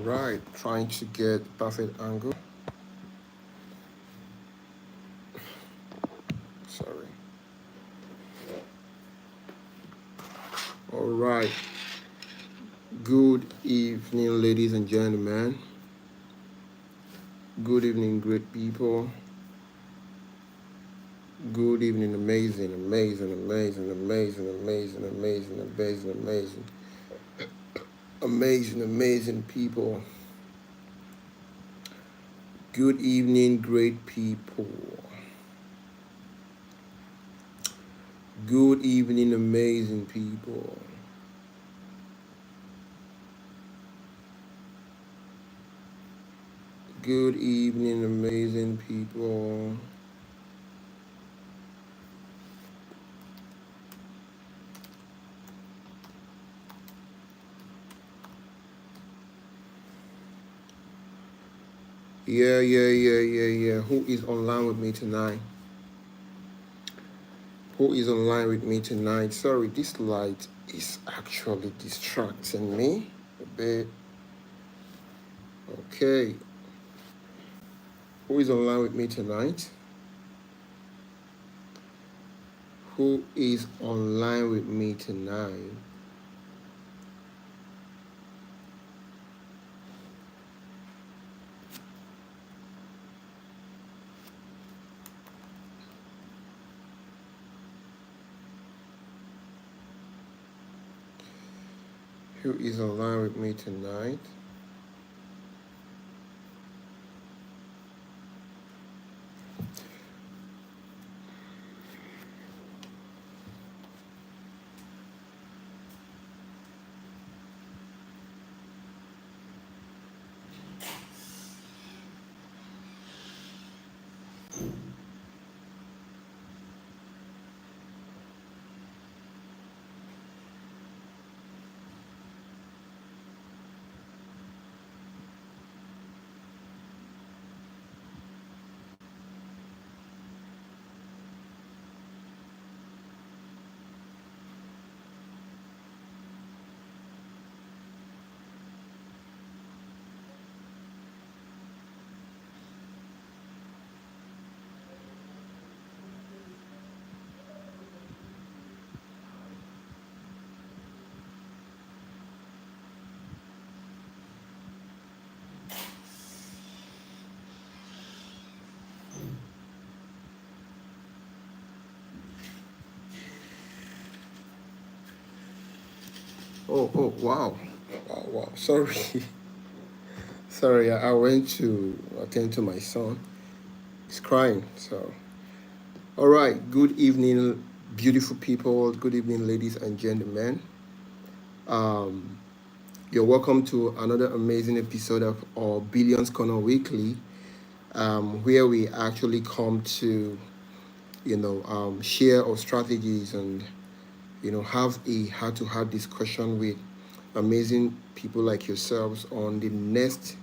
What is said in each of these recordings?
Right, trying to get perfect angle. Sorry. All right. Good evening, ladies and gentlemen. Good evening, great people. Good evening, amazing people. Good evening, great people. Good evening, amazing people. Good evening, amazing people. Yeah. Who is online with me tonight? Who is online with me tonight? Sorry, this light is actually distracting me a bit. Okay. Who is online with me tonight? Who is online with me tonight? Who is online with me tonight? Oh, wow. Wow. Sorry. Sorry, I went to attend to my son. He's crying, so. All right, good evening, beautiful people. Good evening, ladies and gentlemen. Um, you're welcome to another amazing episode of our Billions Corner Weekly, where we actually come to, share our strategies and, have a heart-to-heart discussion with amazing people like yourselves on the next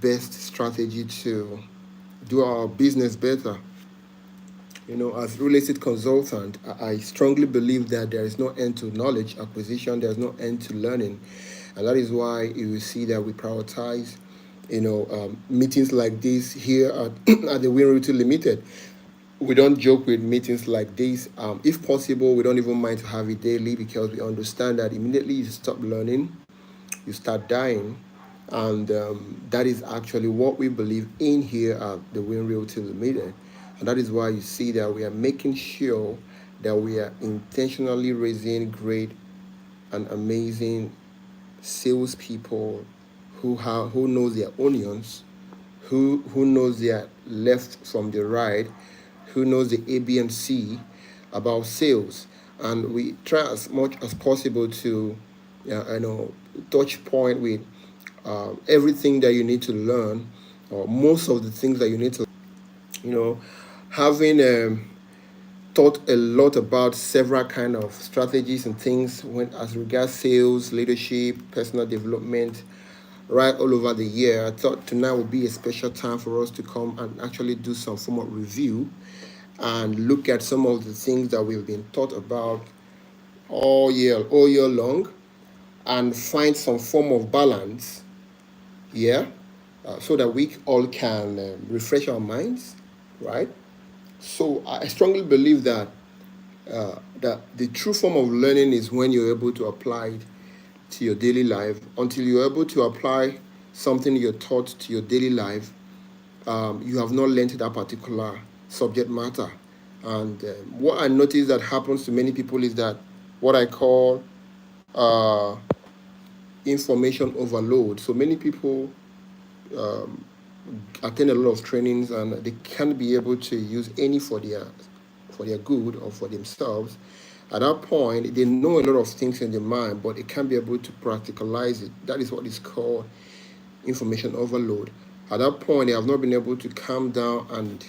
best strategy to do our business better. As real estate consultant, I strongly believe that there is no end to knowledge acquisition. There's no end to learning, and that is why you will see that we prioritize, meetings like this here at at the Win Realty Limited. We don't joke with meetings like this. If possible, we don't even mind to have it daily because we understand that immediately you stop learning, you start dying, and that is actually what we believe in here at the Win Realty Limited. And that is why you see that we are making sure that we are intentionally raising great and amazing salespeople who knows their onions, who knows their left from the right, who knows the ABMC about sales, and we try as much as possible to, touch point with everything that you need to learn, or most of the things that you need to, you know, having thought a lot about several kind of strategies and things when as regards sales, leadership, personal development, right all over the year. I thought tonight would be a special time for us to come and actually do some form of review and look at some of the things that we've been taught about all year long, and find some form of balance Yeah, so that we all can refresh our minds, right? So I strongly believe that the true form of learning is when you're able to apply it to your daily life. Until you're able to apply something you're taught to your daily life, you have not learned that particular subject matter. And what I notice that happens to many people is that what I call uh, information overload. So many people attend a lot of trainings and they can't be able to use any for their good or for themselves. At that point, they know a lot of things in their mind, but they can't be able to practicalize it. That is what is called information overload. At that point, they have not been able to calm down and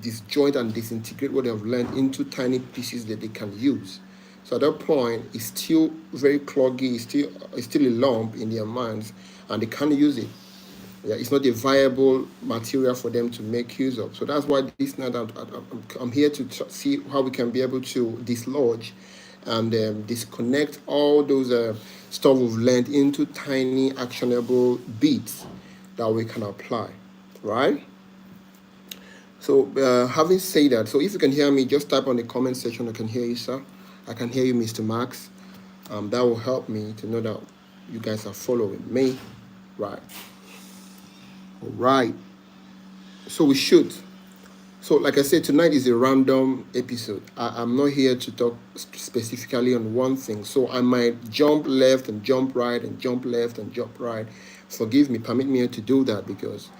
disjoint and disintegrate what they have learned into tiny pieces that they can use. So at that point, it's still very cloggy. It's still a lump in their minds, and they can't use it. Yeah, it's not a viable material for them to make use of. So that's why this night I'm here to see how we can be able to dislodge and disconnect all those stuff we've learned into tiny actionable bits that we can apply, right? So having said that, so if you can hear me, just type on the comment section. I can hear you, sir. I can hear you, Mr. Max. That will help me to know that you guys are following me, right? All right. So we should. So, like I said, tonight is a random episode. I'm not here to talk specifically on one thing. So I might jump left and jump right and jump left and jump right. Forgive me, permit me to do that because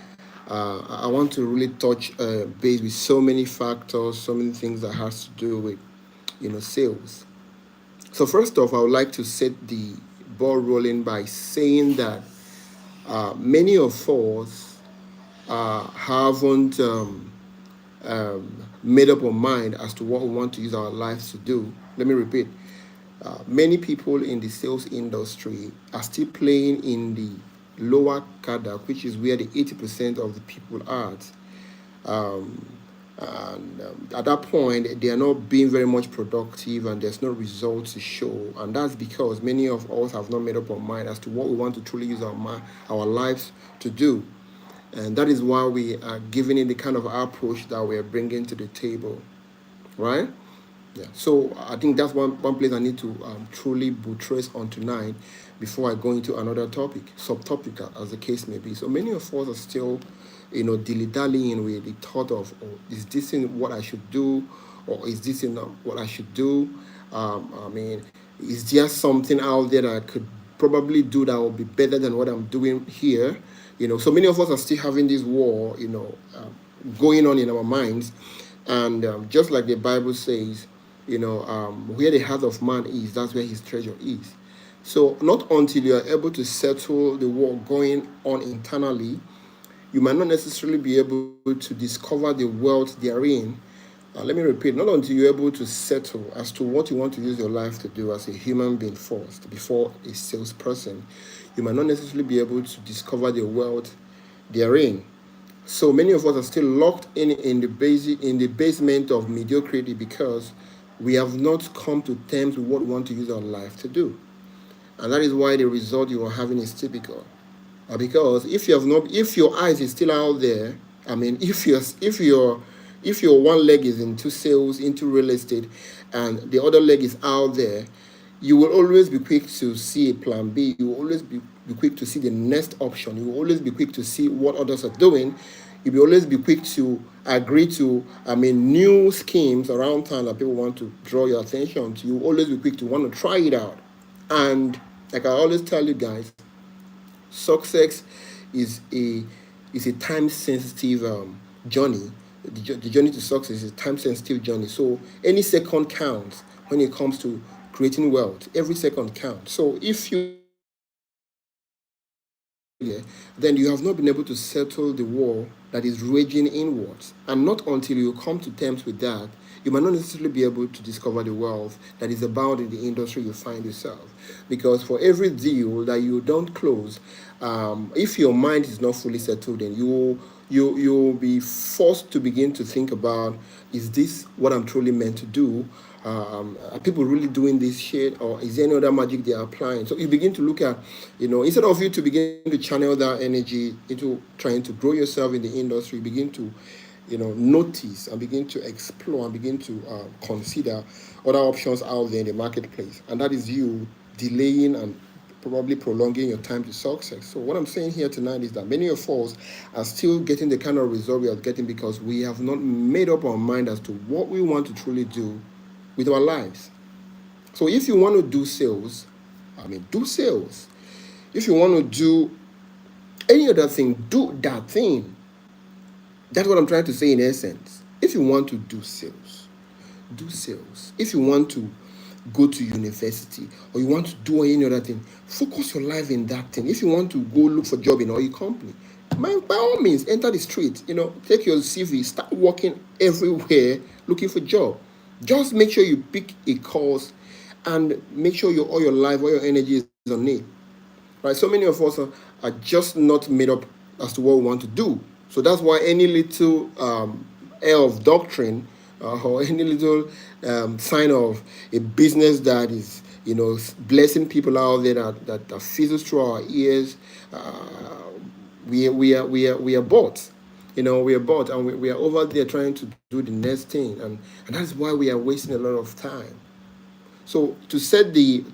I want to really touch base with so many factors, so many things that has to do with, sales. So first off, I would like to set the ball rolling by saying that many of us haven't made up our mind as to what we want to use our lives to do. Let me repeat. Many people in the sales industry are still playing in the lower cadre, which is where the 80% of the people are at. And at that point, they are not being very much productive and there's no results to show. And that's because many of us have not made up our mind as to what we want to truly use our lives to do. And that is why we are giving it the kind of approach that we are bringing to the table, right? Yeah. So I think that's one place I need to truly buttress on tonight before I go into another topic, subtopic as the case may be. So many of us are still, dilly-dallying with the thought of, oh, is this in what I should do, or is this in what I should do? I mean, is there something out there that I could probably do that will be better than what I'm doing here? So many of us are still having this war, going on in our minds, and just like the Bible says, where the heart of man is, that's where his treasure is. So not until you are able to settle the war going on internally, you might not necessarily be able to discover the wealth therein. Let me repeat, not until you're able to settle as to what you want to use your life to do as a human being first, before a salesperson, you might not necessarily be able to discover the wealth therein. So many of us are still locked in the basement of mediocrity because we have not come to terms with what we want to use our life to do. And that is why the result you are having is typical. Because if your eyes is still out there, I mean, if your one leg is into sales, into real estate, and the other leg is out there, you will always be quick to see a plan B. You will always be quick to see the next option. You will always be quick to see what others are doing. You will always be quick to agree to, new schemes around town that people want to draw your attention to. You will always be quick to want to try it out. And like I always tell you guys, success is a time sensitive journey. The journey to success is a time sensitive journey. So any second counts when it comes to creating wealth. Every second counts. So if you then you have not been able to settle the war that is raging inwards. And not until you come to terms with that, you might not necessarily be able to discover the wealth that is abound in the industry you find yourself. Because for every deal that you don't close, if your mind is not fully settled, then you'll be forced to begin to think about, is this what I'm truly meant to do? Are people really doing this shit, or is there any other magic they are applying? So you begin to look at, instead of you to begin to channel that energy into trying to grow yourself in the industry, begin to, notice and begin to explore and begin to consider other options out there in the marketplace. And that is you delaying and probably prolonging your time to success. So what I'm saying here tonight is that many of us are still getting the kind of result we are getting because we have not made up our mind as to what we want to truly do with our lives. So if you want to do sales, do sales. If you want to do any other thing, do that thing. That's what I'm trying to say in essence. If you want to do sales, do sales. If you want to go to university or you want to do any other thing, focus your life in that thing. If you want to go look for a job in oil company, by all means, enter the street. Take your CV, start working everywhere looking for job. Just make sure you pick a course and make sure all your life, all your energy is on it. Right? So many of us are just not made up as to what we want to do. So that's why any little air of doctrine or any little sign of a business that is, blessing people out there that fizzles through our ears, we are bought. We are bought, and we are over there trying to do the next thing, and that's why we are wasting a lot of time. So to set the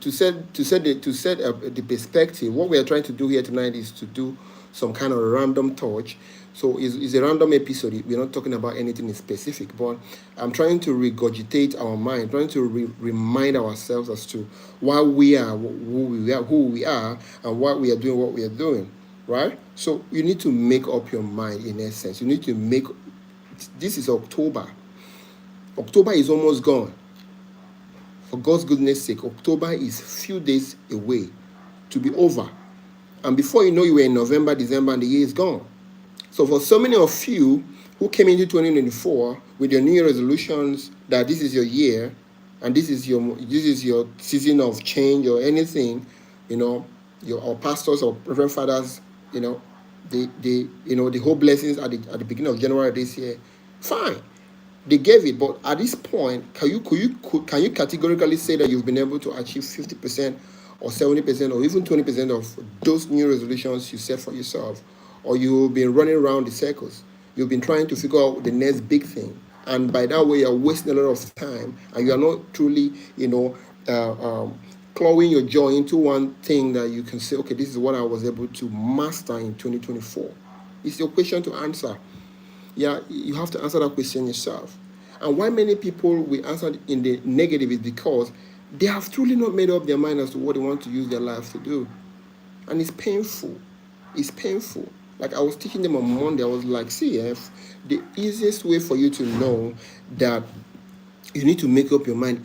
perspective, what we are trying to do here tonight is to do some kind of random touch. So it's a random episode. We're not talking about anything specific, but I'm trying to regurgitate our mind, trying to remind ourselves as to why we are who we are, and why we are doing what we are doing. Right? So you need to make up your mind in essence. You need to make. This is October. October is almost gone. For God's goodness sake, October is few days away to be over. And before you know, you were in November, December, and the year is gone. So for so many of you who came into 2024 with your New Year resolutions that this is your year and this is your season of change or anything, our pastors or reverend fathers, the whole blessings at the beginning of January this year, fine. They gave it, but at this point, can you categorically say that you've been able to achieve 50% or 70% or even 20% of those new resolutions you set for yourself? Or you've been running around the circles. You've been trying to figure out the next big thing. And by that way, you're wasting a lot of time and you're not truly, clawing your jaw into one thing that you can say, okay, this is what I was able to master in 2024. It's your question to answer. Yeah, you have to answer that question yourself. And why many people will answer in the negative is because they have truly not made up their mind as to what they want to use their life to do. And it's painful. It's painful. Like I was teaching them on Monday, I was like, the easiest way for you to know that you need to make up your mind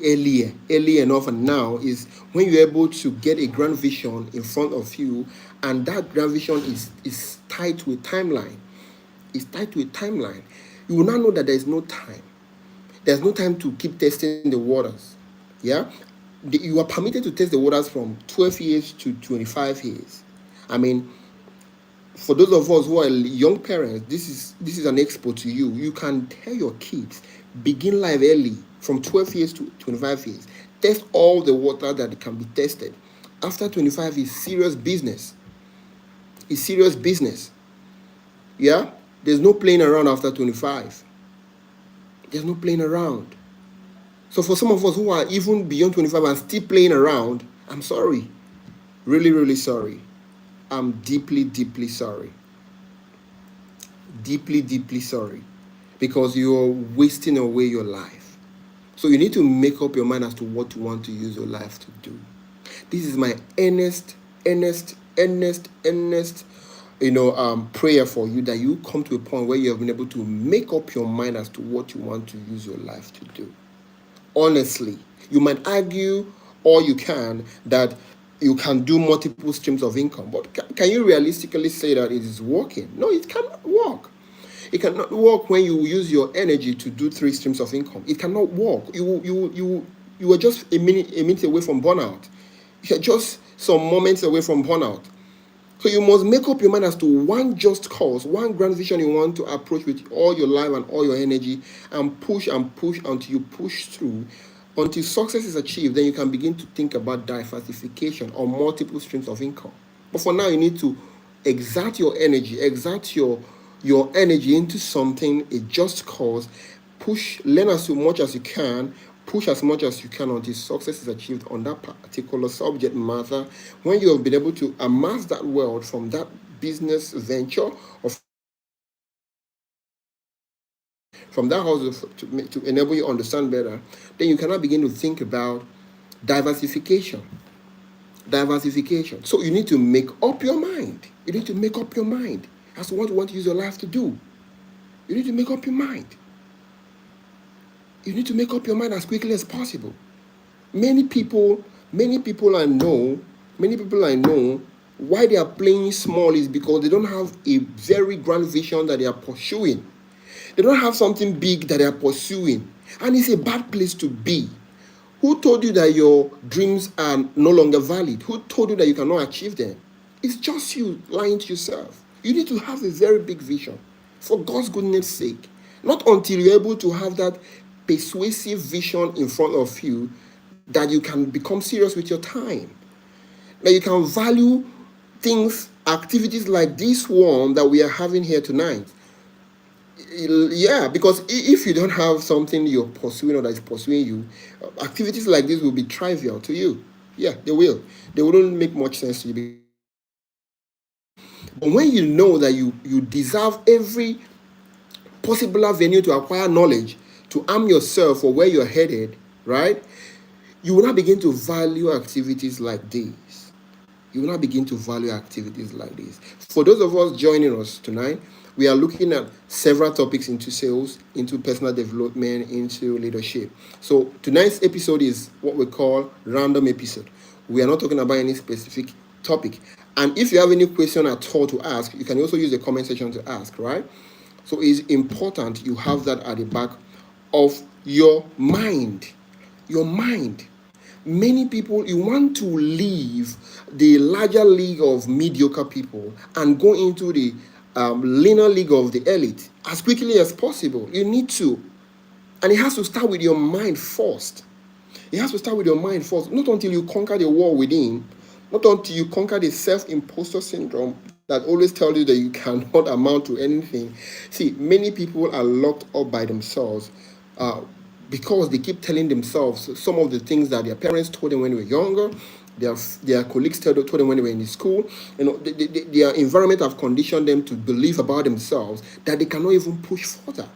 early enough and now is when you're able to get a grand vision in front of you, and that grand vision is tied to a timeline. It's tied to a timeline. You will not know that there's no time. There's no time to keep testing the waters. Yeah? You are permitted to test the waters from 12 years to 25 years. For those of us who are young parents, this is an expo to you. You can tell your kids, begin life early, from 12 years to 25 years. Test all the water that can be tested. After 25 is serious business. It's serious business. Yeah? There's no playing around after 25. There's no playing around. So for some of us who are even beyond 25 and still playing around, I'm sorry. Really, really sorry. I'm deeply, deeply sorry. Deeply, deeply sorry. Because you're wasting away your life. So you need to make up your mind as to what you want to use your life to do. This is my earnest prayer for you, that you come to a point where you have been able to make up your mind as to what you want to use your life to do. Honestly, you might argue all you can that you can do multiple streams of income, but can you realistically say that it is working? No, it cannot work. It cannot work when you use your energy to do 3 streams of income. It cannot work. You are just a minute away from burnout. You're just some moments away from burnout. So you must make up your mind as to one just cause, one grand vision you want to approach with all your life and all your energy, and push until you push through, until success is achieved. Then you can begin to think about diversification or multiple streams of income. But for now, you need to exert your energy, exert your energy into something, a just cause. Push, learn as much as you can, push as much as you can until success is achieved on that particular subject matter. When you have been able to amass that wealth from that business venture or from that house to enable you to understand better, then you cannot begin to think about diversification. Diversification. So you need to make up your mind. You need to make up your mind as to what you want to use your life to do. You need to make up your mind. You need to make up your mind as quickly as possible. Many people I know, why they are playing small is because they don't have a very grand vision that they are pursuing. They don't have something big that they are pursuing. And it's a bad place to be. Who told you that your dreams are no longer valid? Who told you that you cannot achieve them? It's just you lying to yourself. You need to have a very big vision, for God's goodness sake. Not until you're able to have that persuasive vision in front of you that you can become serious with your time. That you can value things, activities like this one that we are having here tonight. Yeah, because if you don't have something you're pursuing or that is pursuing you, activities like this will be trivial to you. Yeah, they will. They wouldn't make much sense to you. But when you know that you deserve every possible avenue to acquire knowledge, to arm yourself for where you're headed, right? You will not begin to value activities like these. You will not begin to value activities like this. For those of us joining us tonight, we are looking at several topics into sales, into personal development, into leadership. So tonight's episode is what we call random episode. We are not talking about any specific topic. And if you have any question at all to ask, you can also use the comment section to ask, right? So it's important you have that at the back of your mind. Your mind. Many people, you want to leave the larger league of mediocre people and go into the leaner league of the elite as quickly as possible. You need to. And it has to start with your mind first. It has to start with your mind first. Not until you conquer the war within, not until you conquer the self-imposter syndrome that always tells you that you cannot amount to anything. See, many people are locked up by themselves because they keep telling themselves some of the things that their parents told them when they were younger, their colleagues told them when they were in school. You know, their environment have conditioned them to believe about themselves that they cannot even push further.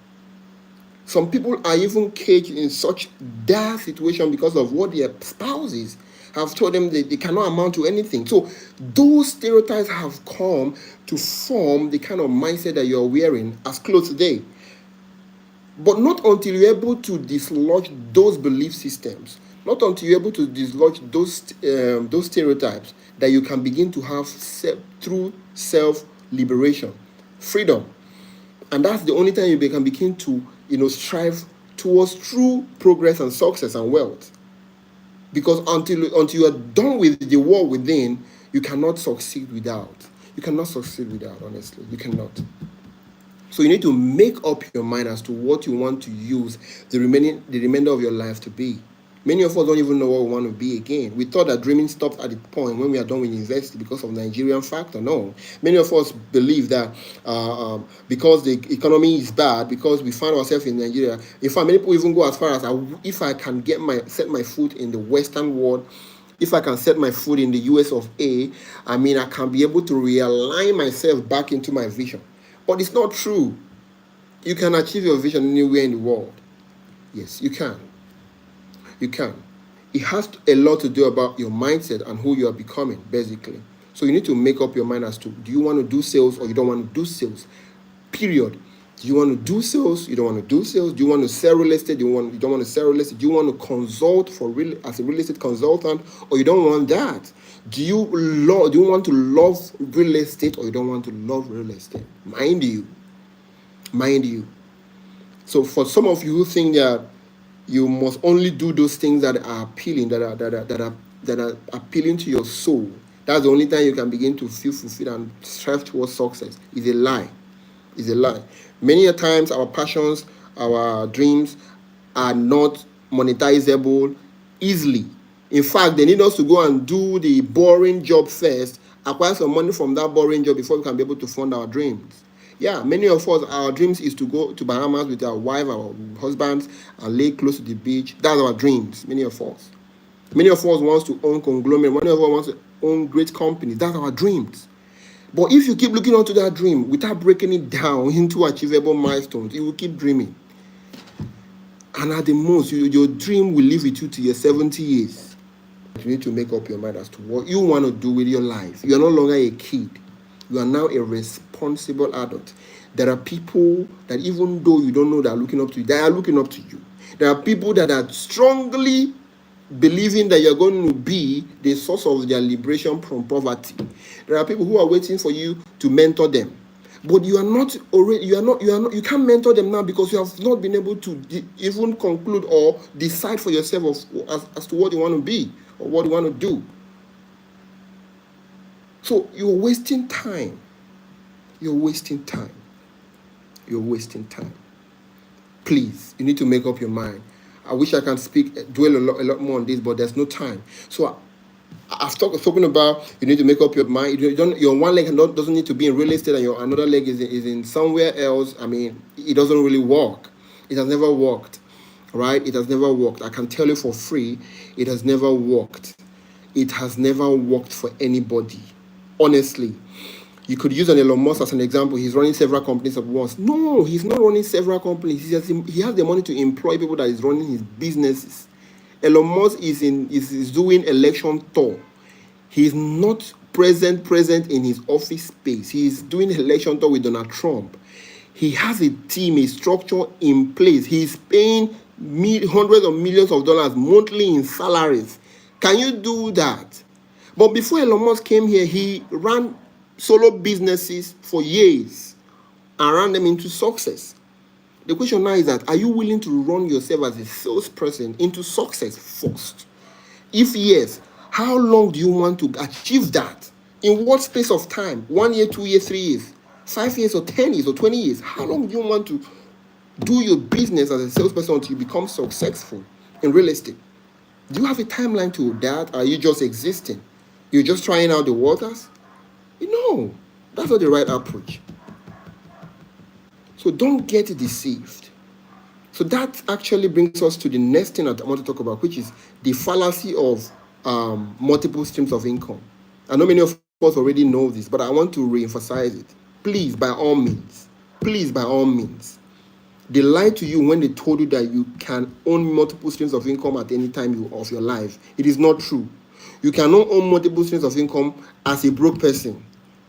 Some people are even caged in such dire situation because of what their spouses have told them they cannot amount to anything. So those stereotypes have come to form the kind of mindset that you're wearing as clothes today. But not until you're able to dislodge those belief systems, not until you're able to dislodge those stereotypes, that you can begin to have true self-liberation, freedom. And that's the only time you can begin to strive towards true progress and success and wealth. Because until you are done with the war within, you cannot succeed without. You cannot succeed without, honestly. You cannot. So you need to make up your mind as to what you want to use the remainder of your life to be. Many of us don't even know what we want to be again. We thought that dreaming stopped at the point when we are done with university because of Nigerian factor. No. Many of us believe that because the economy is bad, because we find ourselves in Nigeria. In fact, many people even go as far as if I can set my foot in the Western world, if I can set my foot in the US of A, I mean, I can be able to realign myself back into my vision. But it's not true. You can achieve your vision anywhere in the world. Yes, you can. You can. It has a lot to do about your mindset and who you are becoming, basically. So you need to make up your mind as to, do you want to do sales or you don't want to do sales? Period. Do you want to do sales? You don't want to do sales? Do you want to sell real estate? You don't want to sell real estate? Do you want to consult as a real estate consultant, or you don't want that? Do you want to love real estate, or you don't want to love real estate? Mind you. So for some of you who think that you must only do those things that are appealing, that are appealing to your soul, That's the only time you can begin to feel fulfilled and strive towards success. Is a lie. Is a lie. Many a times our passions, our dreams are not monetizable easily. In fact, they need us to go and do the boring job first, acquire some money from that boring job before we can be able to fund our dreams. Yeah, many of us, our dreams is to go to Bahamas with our wife, our husbands, and lay close to the beach. That's our dreams, many of us. Many of us wants to own conglomerate. Many of us wants to own great companies. That's our dreams. But if you keep looking onto that dream without breaking it down into achievable milestones, you will keep dreaming. And at the most, your dream will live with you to your 70 years. You need to make up your mind as to what you want to do with your life. You are no longer a kid. You are now a responsible adult. There are people that even though you don't know they are looking up to you, they are looking up to you. There are people that are strongly believing that you're going to be the source of their liberation from poverty. There are people who are waiting for you to mentor them. But you you can't mentor them now because you have not been able to even conclude or decide for yourself as to what you want to be or what you want to do. So you're wasting time. You're wasting time. You're wasting time. Please, you need to make up your mind. I wish I can dwell a lot more on this, but there's no time. So I've spoken about you need to make up your mind. Your one leg doesn't need to be in real estate and your another leg is in somewhere else. I mean, it doesn't really work. It has never worked, right? It has never worked. I can tell you for free, it has never worked. It has never worked for anybody. Honestly, you could use an Elon Musk as an example. He's running several companies at once. No, he's not running several companies. He has the money to employ people that is running his businesses. Elon Musk is doing election tour. He's not present in his office space. He's doing election tour with Donald Trump. He has a team, a structure in place. He's paying hundreds of millions of dollars monthly in salaries. Can you do that? But before Elon Musk came here, he ran solo businesses for years and ran them into success. The question now is that, are you willing to run yourself as a salesperson into success first? If yes, how long do you want to achieve that? In what space of time? 1 year, 2 years, 3 years, 5 years, or 10 years, or 20 years? How long do you want to do your business as a salesperson until you become successful in real estate? Do you have a timeline to that? Are you just existing? You're just trying out the waters? No, that's not the right approach. So don't get deceived. So that actually brings us to the next thing that I want to talk about, which is the fallacy of multiple streams of income. I know many of us already know this, but I want to re-emphasize it. Please, by all means, they lied to you when they told you that you can own multiple streams of income at any time of your life. It is not true. You cannot own multiple streams of income as a broke person.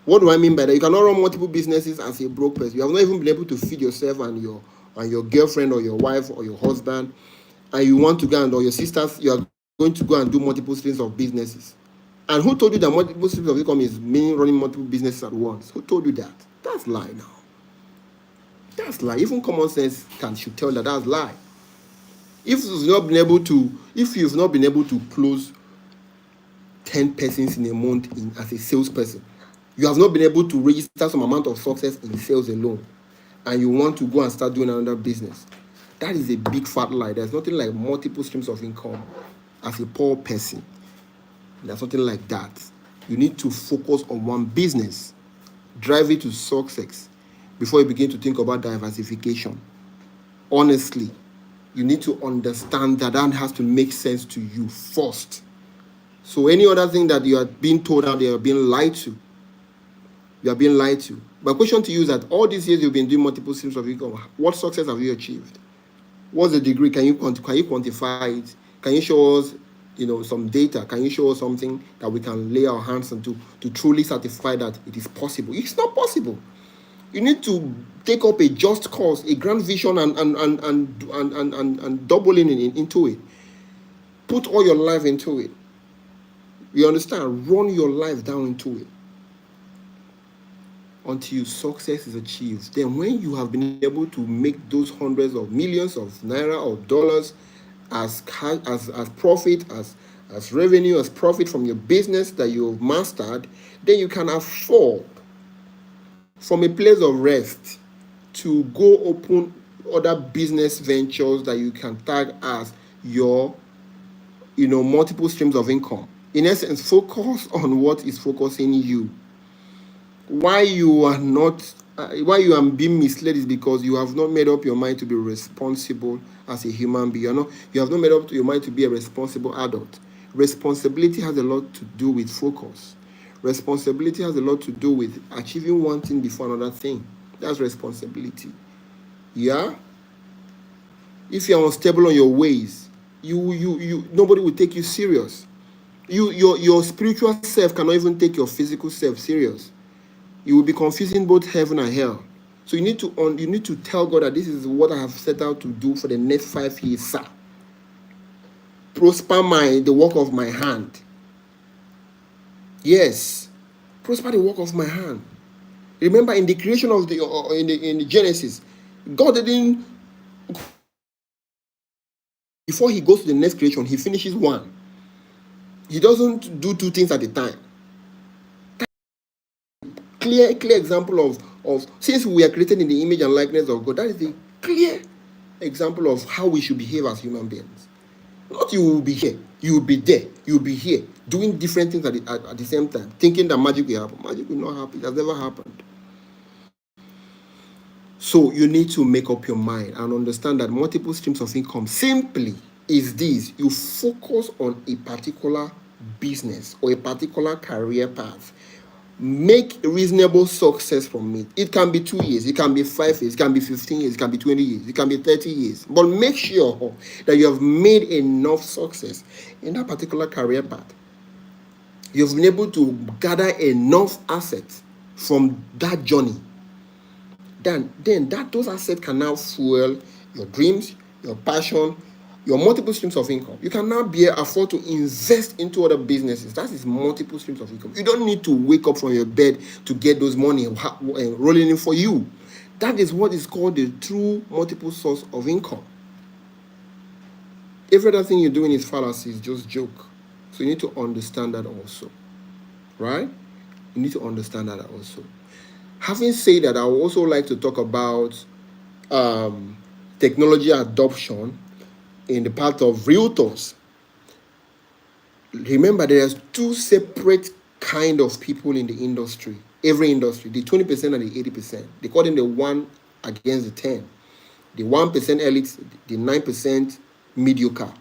What do I mean by that? You cannot run multiple businesses as a broke person. You have not even been able to feed yourself and your girlfriend or your wife or your husband, and you want to go and, or your sisters, you are going to go and do multiple streams of businesses. And who told you that multiple streams of income is meaning running multiple businesses at once? Who told you that? That's lie now. That's lie. Even common sense should tell that that's lie. If you've not been able to close 10 persons in a month as a salesperson, you have not been able to register some amount of success in sales alone, and you want to go and start doing another business, that is a big fat lie. There's nothing like multiple streams of income as a poor person. There's nothing like that. You need to focus on one business, drive it to success before you begin to think about diversification. Honestly, you need to understand that has to make sense to you first. So any other thing that you are being told out there, you are being lied to. You are being lied to. My question to you is that all these years you've been doing multiple streams of income, what success have you achieved? What's the degree? Can you quantify it? Can you show us, some data? Can you show us something that we can lay our hands on to truly certify that it is possible? It's not possible. You need to take up a just cause, a grand vision, and doubling into it. Put all your life into it. You understand? Run your life down into it until success is achieved. Then when you have been able to make those hundreds of millions of naira or dollars as profit, as as revenue, as profit from your business that you've mastered, then you can afford from a place of rest to go open other business ventures that you can tag as your, multiple streams of income. In essence, focus on what is focusing you. Why you are not, why you are being misled is because you have not made up your mind to be responsible as a human being. You have not made up your mind to be a responsible adult. Responsibility has a lot to do with focus. Responsibility has a lot to do with achieving one thing before another thing. That's responsibility. Yeah? If you're unstable on your ways, you nobody will take you serious. Your spiritual self cannot even take your physical self serious. You will be confusing both heaven and hell. So you need to tell God that this is what I have set out to do for the next 5 years, sir. Prosper the work of my hand. Yes, prosper the work of my hand. Remember, in the creation of in the Genesis, God didn't. Before he goes to the next creation, he finishes one. He doesn't do two things at a time. Clear example of since we are created in the image and likeness of God, that is the clear example of how we should behave as human beings. Not you will be here, you will be there, you will be here, doing different things at the same time, thinking that magic will happen. Magic will not happen. It has never happened. So you need to make up your mind and understand that multiple streams of income simply is this: you focus on a particular business or a particular career path. Make reasonable success from it. It can be 2 years, it can be 5 years, it can be 15 years, it can be 20 years, it can be 30 years. But make sure that you have made enough success in that particular career path. You've been able to gather enough assets from that journey. Then those assets can now fuel your dreams, your passion, your multiple streams of income. You can now afford to invest into other businesses. That is multiple streams of income. You don't need to wake up from your bed to get those money rolling in for you. That is what is called the true multiple source of income. Every other thing you're doing is fallacy, is just joke. So you need to understand that also. Right? You need to understand that also. Having said that, I would also like to talk about technology adoption in the part of realtors. Remember, there's two separate kind of people in the industry. Every industry, the 20% and the 80%. They call them the 1 against the 10. The 1% elite, the 9% mediocre.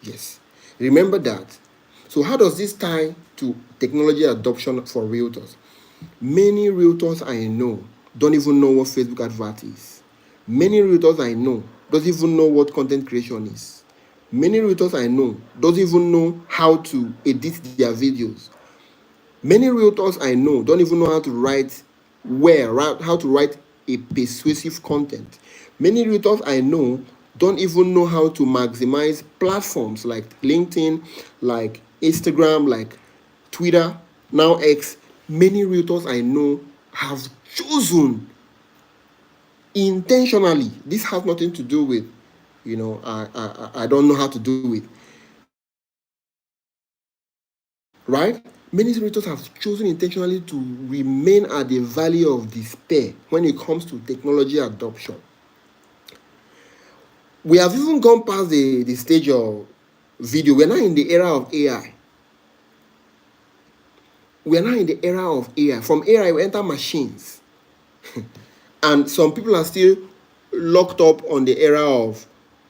Yes. Remember that. So how does this tie to technology adoption for realtors? Many realtors I know don't even know what Facebook advert is. Many realtors I know don't even know what content creation is. Many realtors I know don't even know how to edit their videos. Many realtors I know don't even know how to write a persuasive content. Many realtors I know don't even know how to maximize platforms like LinkedIn, like Instagram, like Twitter, now X. Many realtors I know have chosen intentionally. This has nothing to do with, I don't know how to do it. Right? Many realtors have chosen intentionally to remain at the valley of despair when it comes to technology adoption. We have even gone past the stage of video. We're now in the era of AI. We are now in the era of AI. From AI, we enter machines. And some people are still locked up on the era of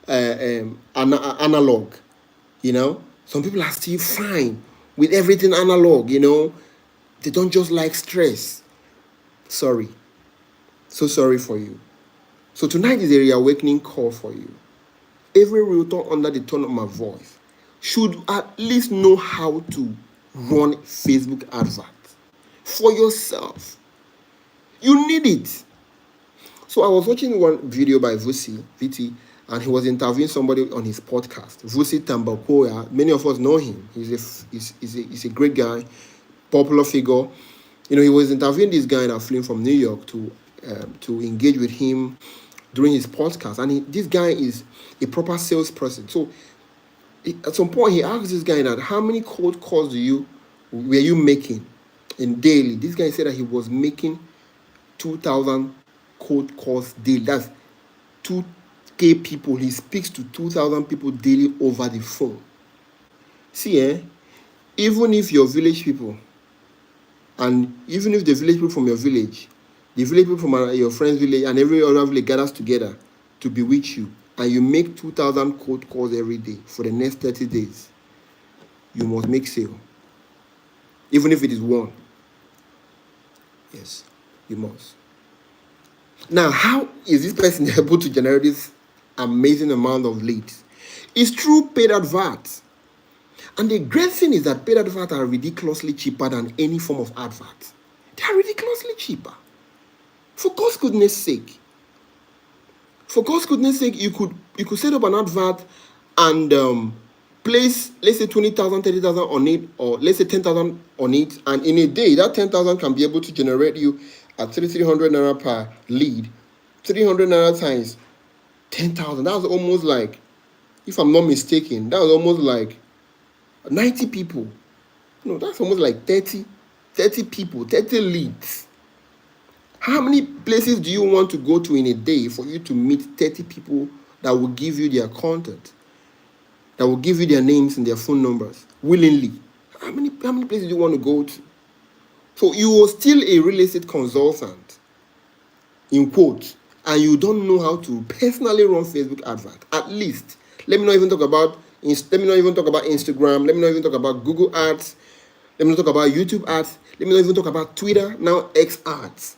analog. Some people are still fine with everything analog. They don't just like stress. Sorry. So sorry for you. So tonight is a reawakening call for you. Every realtor under the tone of my voice should at least know how to run Facebook adverts for yourself. You need it. So I was watching one video by VT, and he was interviewing somebody on his podcast. Vusi Tambakoya, many of us know him. He's a great guy, popular figure. He was interviewing this guy that flew from New York to engage with him during his podcast. And this guy is a proper salesperson. So At some point, he asked this guy that, how many cold calls were you making in daily? This guy said that he was making 2,000 cold calls daily. That's 2K people. He speaks to 2,000 people daily over the phone. See, even if your village people, and even if the village people from your village, the village people from your friend's village, and every other village gathers together to be with you, and you make 2,000 cold calls every day for the next 30 days, you must make sale. Even if it is one. Yes, you must. Now, how is this person able to generate this amazing amount of leads? It's through paid adverts. And the great thing is that paid adverts are ridiculously cheaper than any form of advert. They are ridiculously cheaper. For God's goodness sake. For God's goodness sake, you could set up an advert and place, let's say 20,000, 30,000 on it, or let's say 10,000 on it, and in a day, that 10,000 can be able to generate you at 300 naira per lead. 300 naira times 10,000. That's almost like, if I'm not mistaken, that was almost like 90 people. No, that's almost like 30 people, 30 leads. How many places do you want to go to in a day for you to meet 30 people that will give you their content, that will give you their names and their phone numbers willingly? How many places do you want to go to? So you are still a real estate consultant, in quotes, and you don't know how to personally run Facebook advert. At least, let me not even talk about Instagram. Let me not even talk about Google ads. Let me not talk about YouTube ads. Let me not even talk about Twitter, now X ads.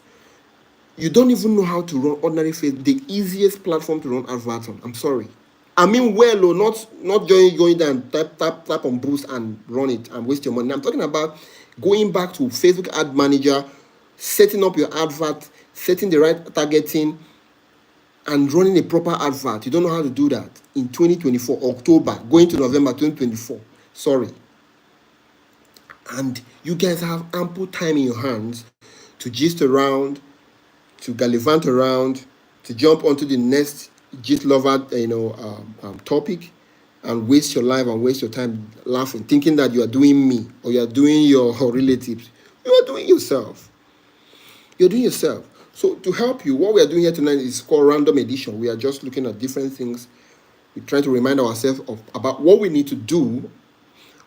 You don't even know how to run ordinary Facebook, the easiest platform to run adverts on. I'm sorry. I mean, not going down, tap on Boost and run it and waste your money. I'm talking about going back to Facebook Ad Manager, setting up your advert, setting the right targeting, and running a proper advert. You don't know how to do that in 2024, October, going to November 2024. Sorry. And you guys have ample time in your hands to gist around, to gallivant around, to jump onto the next gist lover, topic, and waste your life and waste your time laughing, thinking that you are doing me or you are doing your relatives. You are doing yourself. You're doing yourself. So to help you, what we are doing here tonight is called Random Edition. We are just looking at different things. We're trying to remind ourselves about what we need to do,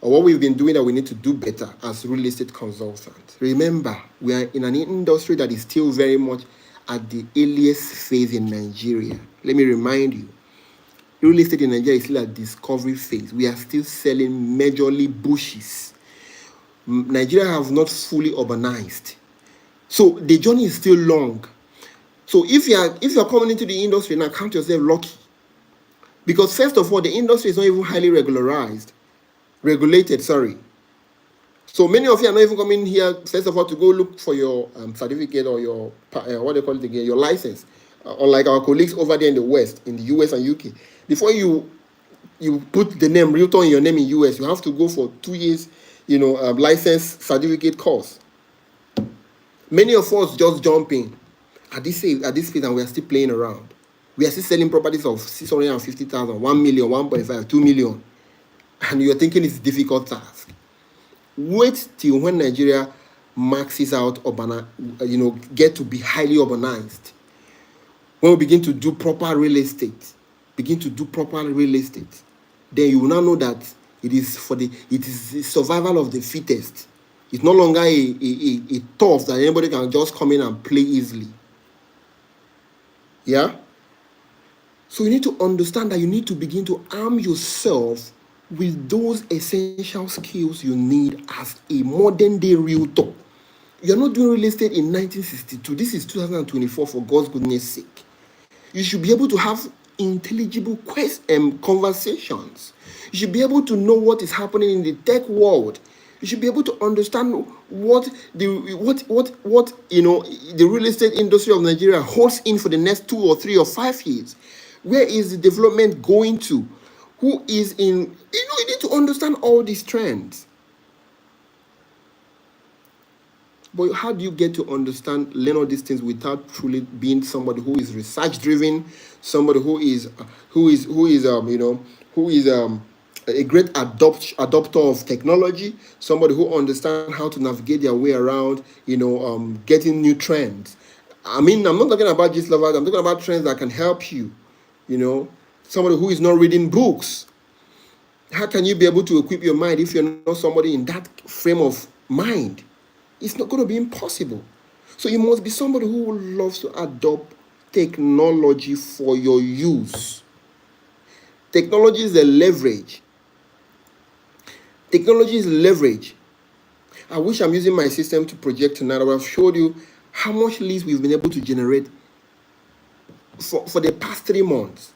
or what we've been doing that we need to do better as real estate consultants. Remember, we are in an industry that is still very much at the earliest phase in Nigeria. Let me remind you, real estate in Nigeria is still at discovery phase. We are still selling majorly bushes. Nigeria have not fully urbanized. So the journey is still long. So if you're coming into the industry now, count yourself lucky. Because first of all, the industry is not even highly regulated. So many of you are not even coming here, first of all, to go look for your certificate or your, what they call it again, your license. Unlike our colleagues over there in the West, in the US and UK. Before you put the name Realtor in your name in US, you have to go for 2 years, license certificate course. Many of us just jump in at this phase, and we are still playing around. We are still selling properties of 650,000, 1 million, 1.5, 2 million. And you're thinking it's a difficult task. Wait till when Nigeria maxes out get to be highly urbanized. When we begin to do proper real estate, then you will now know that it is the survival of the fittest. It's no longer a turf that anybody can just come in and play easily. Yeah? So you need to understand that you need to begin to arm yourself with those essential skills you need as a modern day realtor. You're not doing real estate in 1962. This is 2024, for God's goodness sake. You should be able to have intelligible conversations. You should be able to know what is happening in the tech world. You should be able to understand what the real estate industry of Nigeria holds in for the next 2 or 3 or 5 years. Where is the development going to? Who is in? You need to understand all these trends. But how do you get to learn all these things without truly being somebody who is research driven, somebody who is a great adopter of technology, somebody who understands how to navigate their way around, getting new trends. I mean, I'm not talking about just lovers. I'm talking about trends that can help you. Somebody who is not reading books. How can you be able to equip your mind if you're not somebody in that frame of mind? It's not going to be impossible. So you must be somebody who loves to adopt technology for your use. Technology is a leverage. Technology is leverage. I wish I'm using my system to project tonight. I've showed you how much leads we've been able to generate for the past 3 months.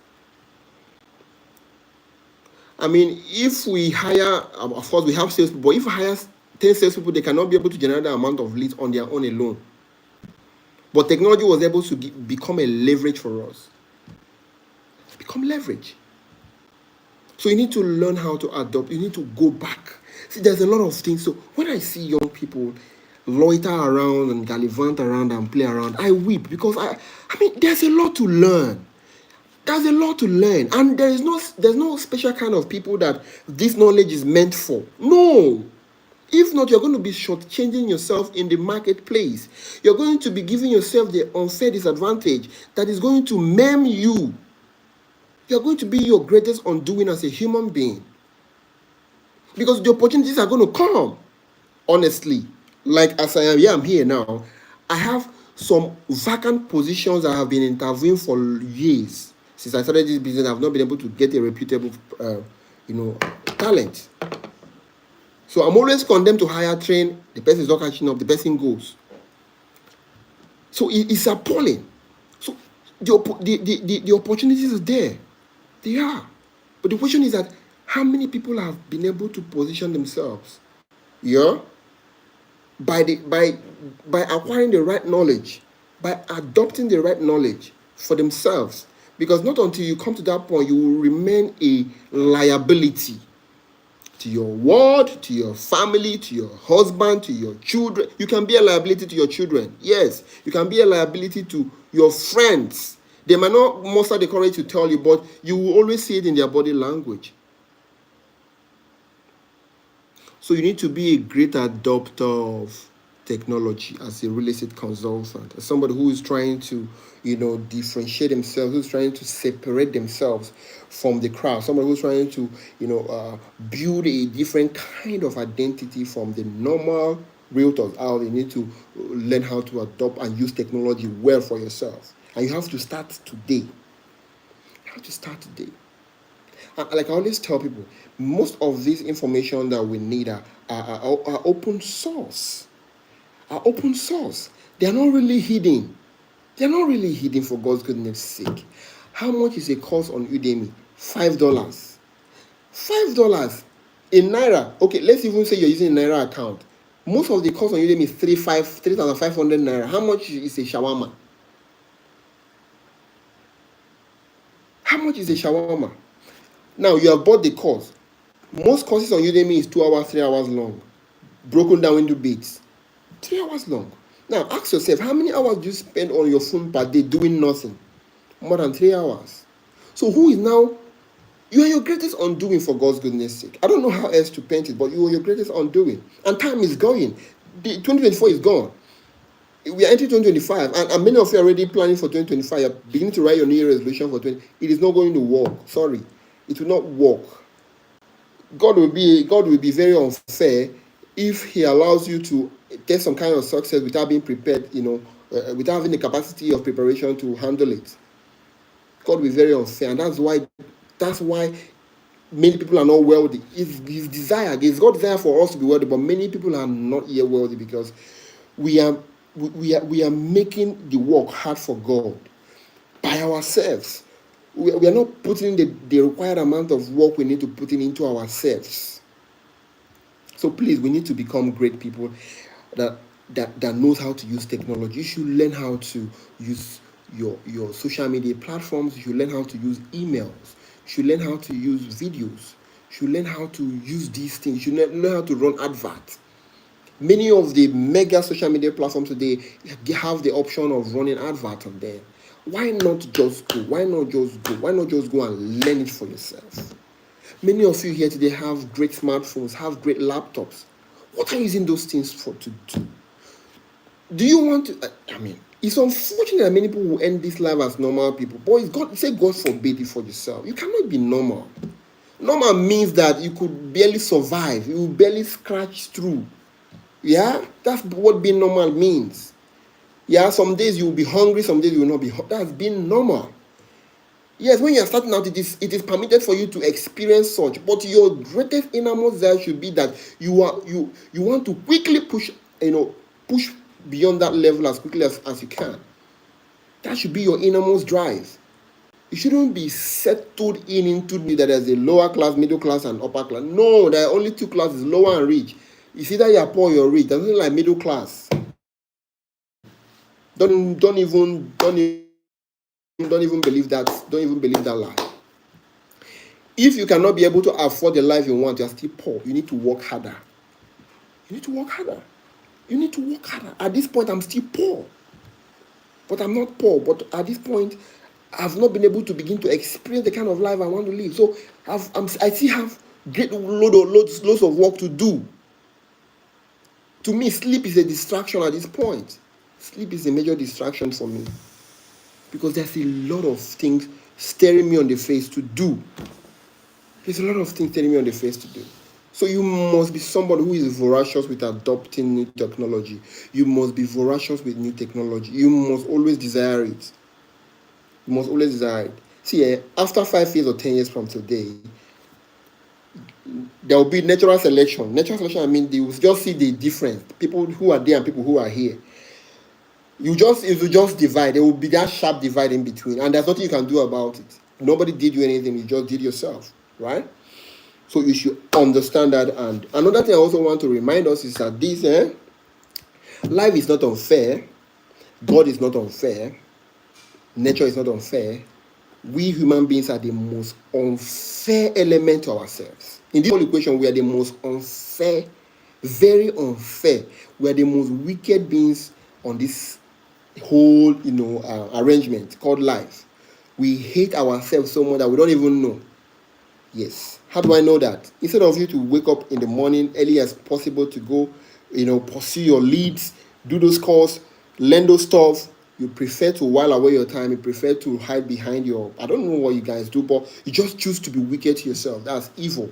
I mean, if we hire, of course, we have salespeople, but if we hire 10 salespeople, they cannot be able to generate the amount of leads on their own alone. But technology was able to become a leverage for us. Become leverage. So you need to learn how to adopt. You need to go back. See, there's a lot of things. So when I see young people loiter around and gallivant around and play around, I weep because I mean, there's a lot to learn. There's a lot to learn, and there's no special kind of people that this knowledge is meant for. No. If not, you're going to be shortchanging yourself in the marketplace. You're going to be giving yourself the unfair disadvantage that is going to maim you. You're going to be your greatest undoing as a human being. Because the opportunities are going to come. Honestly, like as I am, I'm here now. I have some vacant positions that have been interviewing for years. Since I started this business, I've not been able to get a reputable, talent. So I'm always condemned to hire, train. The person is not catching up. The person goes. So it's appalling. So the opportunities are there. They are. But the question is that how many people have been able to position themselves? Yeah. By acquiring the right knowledge, by adopting the right knowledge for themselves. Because not until you come to that point, you will remain a liability to your ward, to your family, to your husband, to your children. You can be a liability to your children. Yes, you can be a liability to your friends. They might not muster the courage to tell you, but you will always see it in their body language. So you need to be a great adopter of technology as a real estate consultant, as somebody who is trying to, differentiate themselves, who's trying to separate themselves from the crowd, somebody who's trying to, build a different kind of identity from the normal realtors out. You need to learn how to adopt and use technology well for yourself. And you have to start today. You have to start today. And like I always tell people, most of this information that we need are open source. Are open source. They are not really hidden. They are not really hidden, for God's goodness sake. How much is a course on Udemy? $5. $5 in Naira. Okay, let's even say you're using a Naira account. Most of the course on Udemy is 3,500 Naira. How much is a shawarma? How much is a shawarma? Now, you have bought the course. Most courses on Udemy is 2 hours, 3 hours long, broken down into bits. 3 hours long. Now, ask yourself, how many hours do you spend on your phone per day doing nothing? More than 3 hours. So who is now, you are your greatest undoing, for God's goodness sake. I don't know how else to paint it, but you are your greatest undoing. And time is going. 2024 is gone. We are entering 2025, and many of you are already planning for 2025. You're beginning to write your New Year resolution for 20. It is not going to work. Sorry. It will not work. God will be very unfair if He allows you to get some kind of success without being prepared, without having the capacity of preparation to handle it. God will be very unfair, and that's why many people are not wealthy. It's His desire. It's God's desire for us to be wealthy, but many people are not yet wealthy because we are making the work hard for God by ourselves. We are not putting the required amount of work we need to put into ourselves. So please, we need to become great people that knows how to use technology. You should learn how to use your social media platforms. You should learn how to use emails. You should learn how to use videos. You should learn how to use these things. You should learn how to run adverts. Many of the mega social media platforms today have the option of running adverts on there. Why not just go? Why not just go and learn it for yourself? Many of you here today have great smartphones, have great laptops. What are you using those things for to do? Do you want to? I mean, it's unfortunate that many people will end this life as normal people. But it's God, say God forbid it for yourself. You cannot be normal. Normal means that you could barely survive. You will barely scratch through. Yeah, that's what being normal means. Yeah, some days you will be hungry, some days you will not be. That's being normal. Yes, when you are starting out, it is permitted for you to experience such. But your greatest innermost desire should be that you want to quickly push beyond that level as quickly as you can. That should be your innermost drive. You shouldn't be settled into that there's a lower class, middle class, and upper class. No, there are only two classes, lower and rich. It's either you're poor or you're rich. There's nothing like middle class. Don't even believe that. Don't even believe that lie. If you cannot be able to afford the life you want, you're still poor. You need to work harder. You need to work harder. You need to work harder. At this point, I'm still poor. But I'm not poor. But at this point, I've not been able to begin to experience the kind of life I want to live. So I still have loads of work to do. To me, sleep is a distraction at this point. Sleep is a major distraction for me. Because there's a lot of things staring me on the face to do. There's a lot of things staring me on the face to do. So you must be somebody who is voracious with adopting new technology. You must be voracious with new technology. You must always desire it. You must always desire it. See, after 5 years or 10 years from today, there will be natural selection. Natural selection, I mean, you will just see the difference. People who are there and people who are here. You just divide. There will be that sharp divide in between. And there's nothing you can do about it. Nobody did you anything. You just did yourself. Right? So you should understand that. And another thing I also want to remind us is that life is not unfair. God is not unfair. Nature is not unfair. We human beings are the most unfair element to ourselves. In this whole equation, we are the most unfair, very unfair. We are the most wicked beings on this whole, arrangement called life. We hate ourselves so much that we don't even know. Yes. How do I know that? Instead of you to wake up in the morning early as possible to go, pursue your leads, do those calls, learn those stuff, you prefer to while away your time. You prefer to hide behind I don't know what you guys do, but you just choose to be wicked to yourself. That's evil.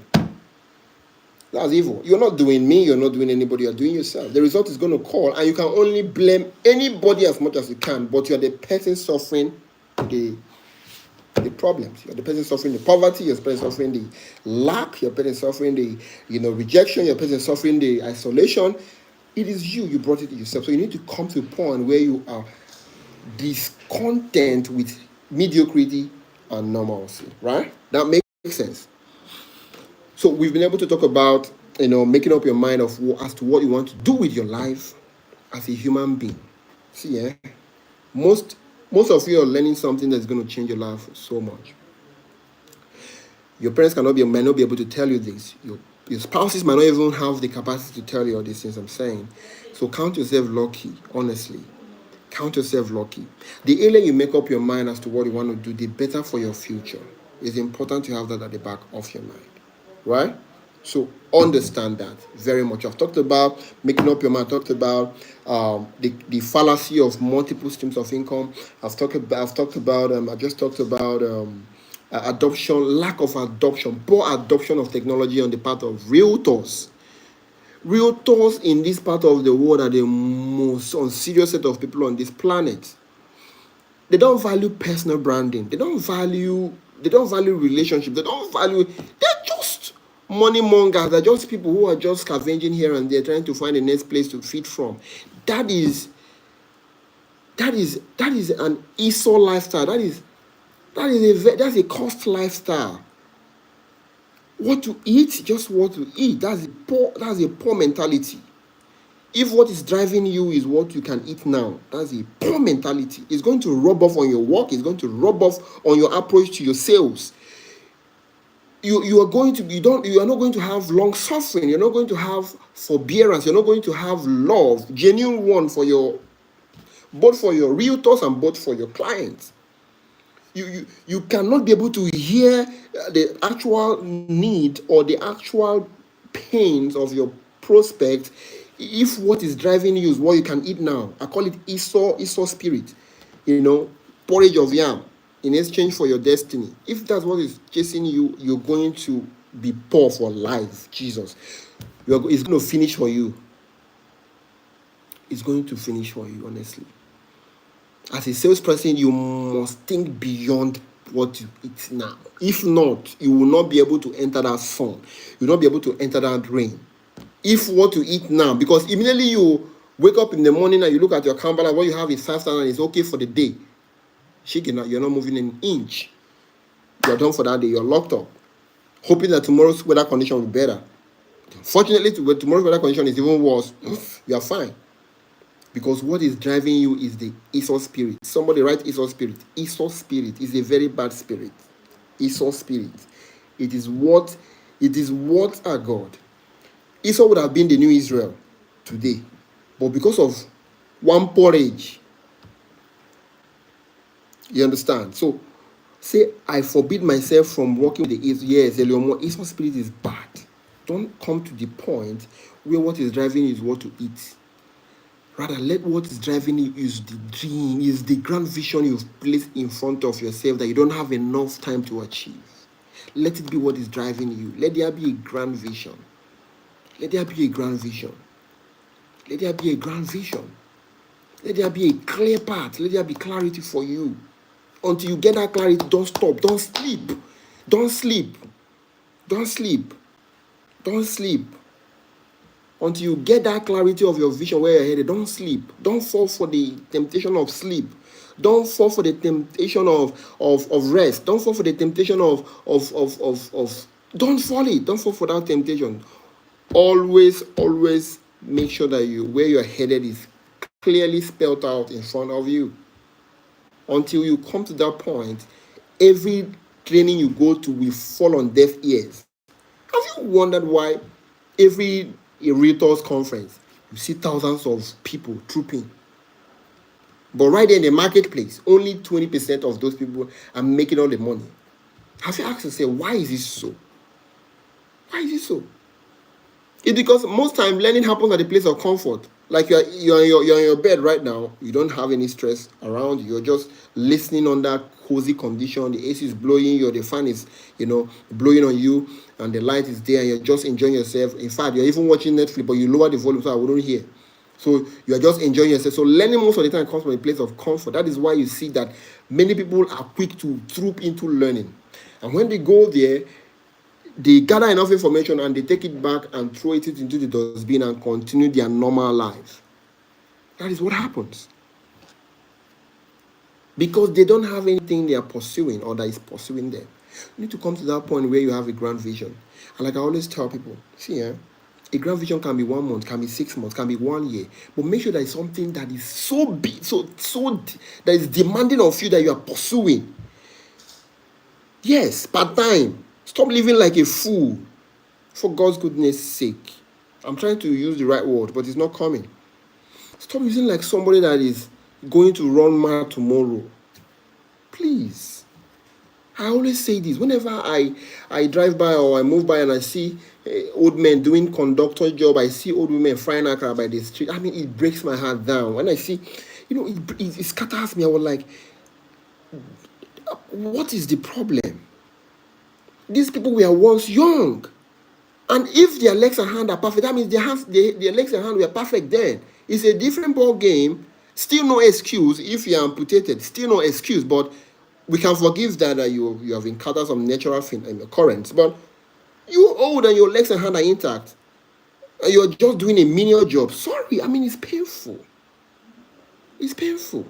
That's evil. You're not doing me. You're not doing anybody. You're doing yourself. The result is going to call, and you can only blame anybody as much as you can, but you're the person suffering the problems. You're the person suffering the poverty. You're the person suffering the lack. You're the person suffering the rejection. You're the person suffering the isolation. It is you. You brought it yourself. So you need to come to a point where you are discontent with mediocrity and normalcy. Right? That makes sense. So we've been able to talk about making up your mind as to what you want to do with your life as a human being. See, most of you are learning something that's going to change your life so much. Your parents might not be able to tell you this. Your spouses might not even have the capacity to tell you all these things I'm saying. So count yourself lucky, honestly. Count yourself lucky. The earlier you make up your mind as to what you want to do, the better for your future. It's important to have that at the back of your mind. Right? So understand that very much. I've talked about making up your mind. I've talked about the fallacy of multiple streams of income. I just talked about adoption, lack of adoption, poor adoption of technology on the part of realtors. Realtors in this part of the world are the most unserious set of people on this planet. They don't value personal branding. They don't value relationships. They're just money mongers. They're just people who are just scavenging here and there, trying to find the next place to feed from. That is an Esau lifestyle. That's a cost lifestyle. What to eat, just what to eat. That's a poor mentality. If what is driving you is what you can eat now, that's a poor mentality. It's going to rub off on your work. It's going to rub off on your approach to your sales. You are not going to have long suffering. You're not going to have forbearance. You're not going to have love, genuine one both for your realtors and both for your clients. You cannot be able to hear the actual need or the actual pains of your prospect if what is driving you is what you can eat now. I call it Esau spirit, porridge of yam in exchange for your destiny. If that's what is chasing you, you're going to be poor for life. Jesus, it's going to finish for you. It's going to finish for you, honestly. As a salesperson, you must think beyond what you eat now. If not, you will not be able to enter that sun. You will not be able to enter that rain. If what you eat now, because immediately you wake up in the morning and you look at your camera, and what you have is 5,000, it's okay for the day. You're not moving an inch. You're done for that day. You're locked up, hoping that tomorrow's weather condition will be better. Fortunately, tomorrow's weather condition is even worse. You are fine. Because what is driving you is the Esau spirit. Somebody write Esau spirit. Esau spirit is a very bad spirit. Esau spirit. It is what our God. Esau would have been the new Israel today. But because of one porridge, you understand? So, say, I forbid myself from walking with the Esau. Yes, Eliomo, Esau spirit is bad. Don't come to the point where what is driving you is what to eat. Rather, let what is driving you is the dream, is the grand vision you've placed in front of yourself that you don't have enough time to achieve. Let it be what is driving you. Let there be a grand vision. Let there be a grand vision. Let there be a grand vision. Let there be a clear path. Let there be clarity for you. Until you get that clarity, don't stop. Don't sleep. Don't sleep. Don't sleep. Don't sleep. Until you get that clarity of your vision where you're headed, don't sleep. Don't fall for the temptation of sleep. Don't fall for the temptation of rest. Don't fall for the temptation of don't fall it. Don't fall for that temptation. Always make sure that where you're headed is clearly spelled out in front of you. Until you come to that point, every training you go to will fall on deaf ears. Have you wondered why every Realtors conference, you see thousands of people trooping, but right there in the marketplace, only 20% of those people are making all the money? Have you asked yourself, why is this so? Why is it so? It's because most time learning happens at the place of comfort. Like you're in your bed right now, you don't have any stress around you. You're just listening on that cozy condition. The AC is blowing you, or the fan is, blowing on you, and the light is there, and you're just enjoying yourself. In fact, you're even watching Netflix, but you lower the volume so I wouldn't hear. So you're just enjoying yourself. So learning most of the time comes from a place of comfort. That is why you see that many people are quick to troop into learning. And when they go there, they gather enough information and they take it back and throw it into the dustbin and continue their normal life. That is what happens. Because they don't have anything they are pursuing or that is pursuing them. You need to come to that point where you have a grand vision. And like I always tell people, see, a grand vision can be 1 month, can be 6 months, can be 1 year. But make sure that it's something that is so big, so that is demanding of you that you are pursuing. Yes, part-time. Stop living like a fool, for God's goodness sake. I'm trying to use the right word, but it's not coming. Stop living like somebody that is going to run mad tomorrow. Please. I always say this. Whenever I drive by or I move by and I see old men doing conductor job, I see old women frying akara by the street. I mean, it breaks my heart down. When I see, it scatters me. I was like, what is the problem? These people were once young. And if their legs and hands are perfect, that means their legs and hands were perfect then. It's a different ball game. Still no excuse if you are amputated. Still no excuse. But we can forgive that you have encountered some natural occurrence. But you're old and your legs and hands are intact. And you're just doing a menial job. Sorry, I mean, it's painful. It's painful.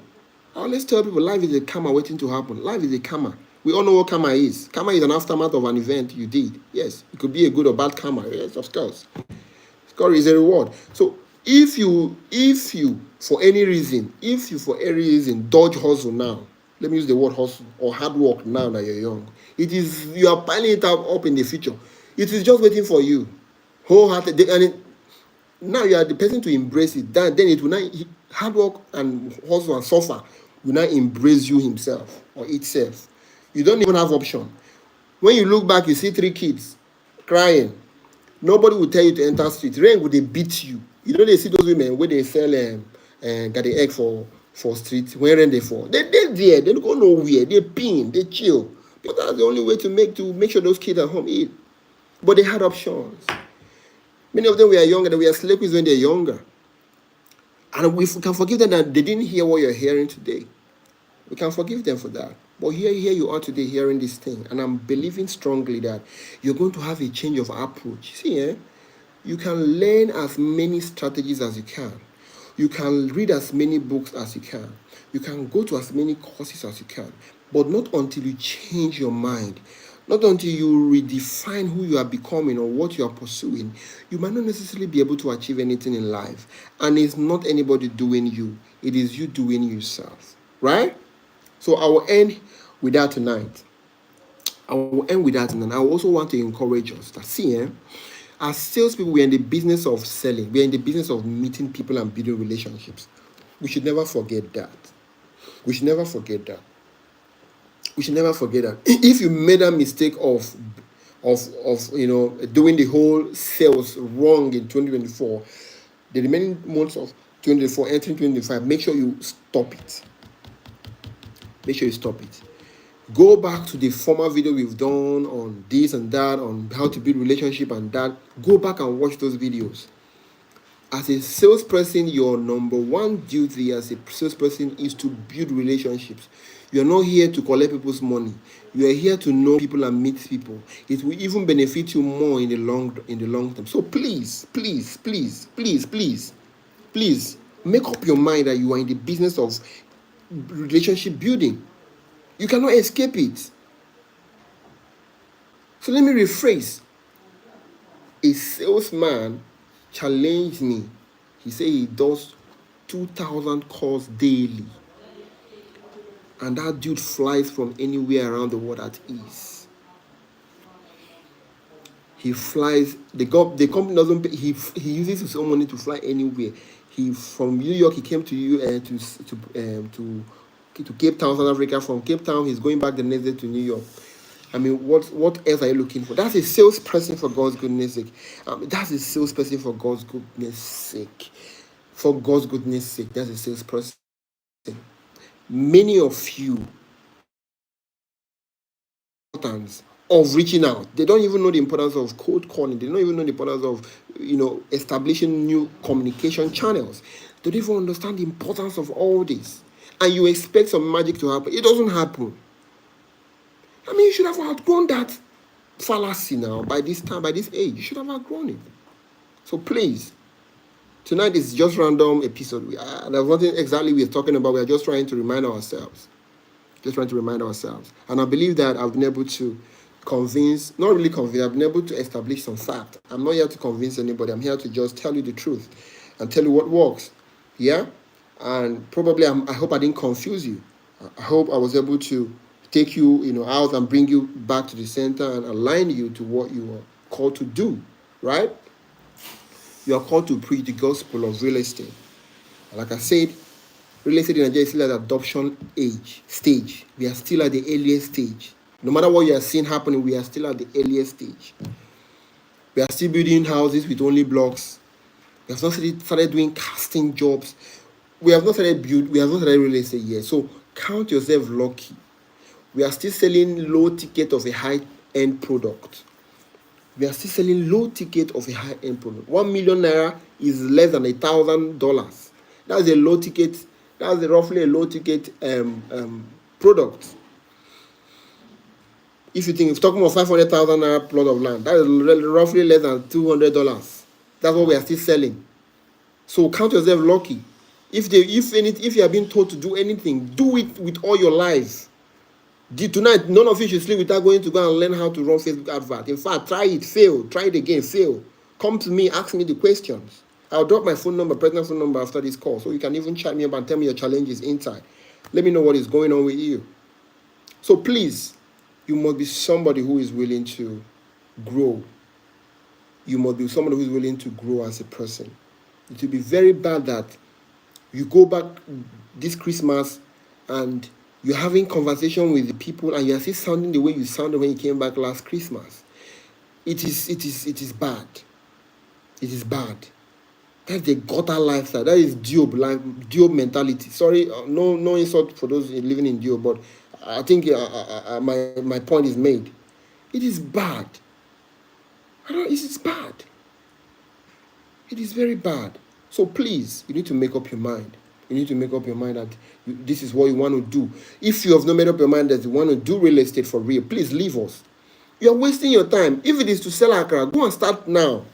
I always tell people life is a karma waiting to happen. Life is a karma. We all know what karma is. Karma is an aftermath of an event you did. Yes, it could be a good or bad karma. Yes, of course. Karma is a reward. So if you for any reason dodge hustle now, let me use the word hustle or hard work now that you're young, you are piling it up in the future. It is just waiting for you. Wholehearted, and now you are the person to embrace it. Then it will not, hard work and hustle and suffer will not embrace you himself or itself. You don't even have option. When you look back, you see 3 kids crying. Nobody will tell you to enter street. Rain will they beat you. You know they see those women where they sell got the egg for street when rain they fall. They there. They don't go nowhere. They pin. They chill. But that's the only way to make sure those kids at home eat. But they had options. Many of them were younger. They were slaves when they're younger. And we can forgive them that they didn't hear what you're hearing today. We can forgive them for that. But here you are today hearing this thing. And I'm believing strongly that you're going to have a change of approach. See, you can learn as many strategies as you can. You can read as many books as you can. You can go to as many courses as you can. But not until you change your mind. Not until you redefine who you are becoming or what you are pursuing, you might not necessarily be able to achieve anything in life. And it's not anybody doing you. It is you doing yourself. Right? So I will end with that tonight. I also want to encourage us that, see, as salespeople, we're in the business of selling. We're in the business of meeting people and building relationships. We should never forget that. We should never forget that. If you made a mistake of doing the whole sales wrong in 2024, the remaining months of 2024, entering 2025, make sure you stop it. Go back to the former video we've done on this and that, on how to build relationship and that. Go back and watch those videos. As a salesperson, your number one duty as a salesperson is to build relationships. You're not here to collect people's money. You are here to know people and meet people. It will even benefit you more in the long term. So please, make up your mind that you are in the business of relationship building. You cannot escape it. So let me rephrase. A salesman challenged me. He said he does 2,000 calls daily. And that dude flies from anywhere around the world at ease. He flies. The company doesn't pay. He uses his own money to fly anywhere. From New York, he came to Cape Town, South Africa. From Cape Town, he's going back the next day to New York. I mean, what else are you looking for? That's a salesperson for God's goodness sake. That's a salesperson for God's goodness sake. For God's goodness sake, that's a salesperson. Many of you of reaching out. They don't even know the importance of cold calling. They don't even know the importance of establishing new communication channels. They don't even understand the importance of all this. And you expect some magic to happen. It doesn't happen. I mean, you should have outgrown that fallacy now. By this time, by this age, you should have outgrown it. So please, tonight is just random episode. There's nothing exactly we're talking about. We're just trying to remind ourselves. And I believe that I've been able to I've been able to establish some fact. I'm not here to convince anybody. I'm here to just tell you the truth and tell you what works. Yeah? And probably I hope I didn't confuse you. I hope I was able to take you, out and bring you back to the center and align you to what you are called to do, right? You are called to preach the gospel of real estate. And like I said, real estate in Nigeria is still at the adoption stage. We are still at the earliest stage. No matter what you are seeing happening, we are still at the earliest stage. We are still building houses with only blocks. We have not started doing casting jobs. We have not started real estate yet. So count yourself lucky. We are still selling low ticket of a high-end product. 1 million naira is less than $1,000. That's a low ticket. That's roughly a low ticket product. If you're talking about 500,000 naira plot of land, that is roughly less than $200. That's what we are still selling. So count yourself lucky. If you are being told to do anything, do it with all your life. Tonight, none of you should sleep without going to go and learn how to run Facebook advert. In fact, try it, fail. Try it again, fail. Come to me, ask me the questions. I'll drop my personal phone number after this call, so you can even chat me up and tell me your challenges inside. Let me know what is going on with you. So please, you must be somebody who is willing to grow. You must be somebody who is willing to grow as a person. It will be very bad that you go back this Christmas and You're having conversation with the people and you're still sounding the way you sounded when you came back last Christmas. It is bad. It is bad. That's the gutter lifestyle. That is Job mentality. Sorry, no insult for those living in Job, but I think my point is made. It is bad. It is bad. It is very bad. So please, you need to make up your mind. You need to make up your mind that this is what you want to do. If you have not made up your mind that you want to do real estate for real, please leave us. You are wasting your time. If it is to sell akara, go and start now.